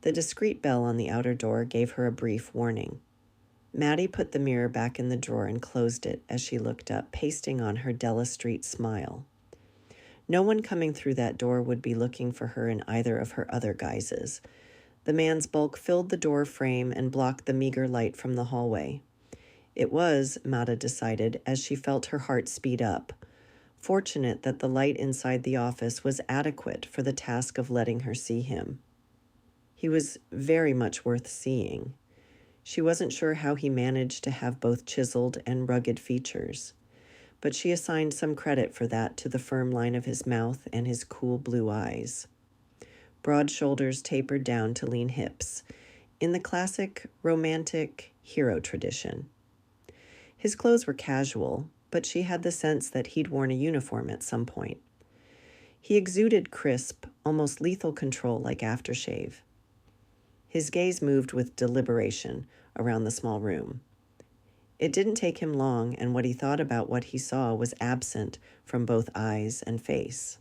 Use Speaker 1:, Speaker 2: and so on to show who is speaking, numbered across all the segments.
Speaker 1: The discreet bell on the outer door gave her a brief warning. Maddie put the mirror back in the drawer and closed it as she looked up, pasting on her Della Street smile. No one coming through that door would be looking for her in either of her other guises. The man's bulk filled the door frame and blocked the meager light from the hallway. It was, Mada decided, as she felt her heart speed up, fortunate that the light inside the office was adequate for the task of letting her see him. He was very much worth seeing. She wasn't sure how he managed to have both chiseled and rugged features, but she assigned some credit for that to the firm line of his mouth and his cool blue eyes. Broad shoulders tapered down to lean hips, in the classic romantic hero tradition. His clothes were casual, but she had the sense that he'd worn a uniform at some point. He exuded crisp, almost lethal control like aftershave. His gaze moved with deliberation around the small room. It didn't take him long, and what he thought about what he saw was absent from both eyes and face.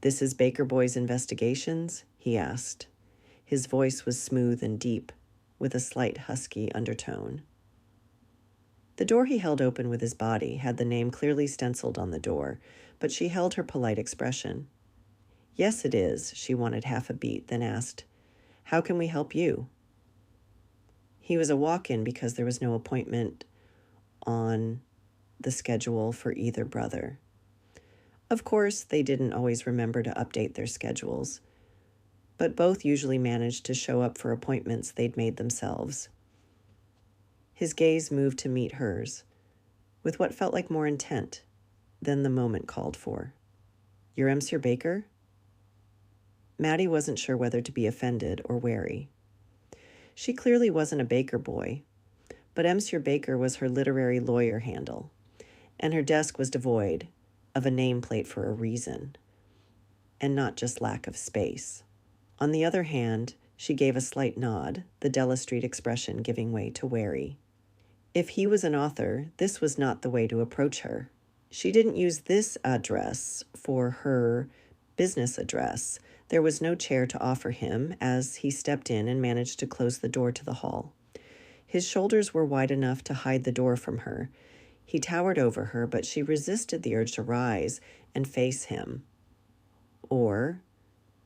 Speaker 1: "This is Baker Boy's Investigations?" he asked. His voice was smooth and deep, with a slight husky undertone. The door he held open with his body had the name clearly stenciled on the door, but she held her polite expression. "Yes, it is," she wanted half a beat, then asked, "How can we help you?" He was a walk-in because there was no appointment on the schedule for either brother. Of course, they didn't always remember to update their schedules, but both usually managed to show up for appointments they'd made themselves. His gaze moved to meet hers, with what felt like more intent than the moment called for. "You're Monsieur Baker?" Maddie wasn't sure whether to be offended or wary. She clearly wasn't a Baker boy, but Monsieur Baker was her literary lawyer handle, and her desk was devoid of a nameplate for a reason, and not just lack of space. On the other hand, she gave a slight nod, the Della Street expression giving way to wary. If he was an author, this was not the way to approach her. She didn't use this address for her business address. There was no chair to offer him as he stepped in and managed to close the door to the hall. His shoulders were wide enough to hide the door from her. He towered over her, but she resisted the urge to rise and face him, or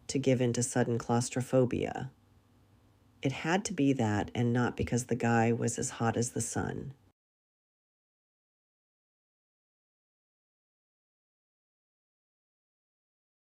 Speaker 1: to give in to sudden claustrophobia. It had to be that, and not because the guy was as hot as the sun.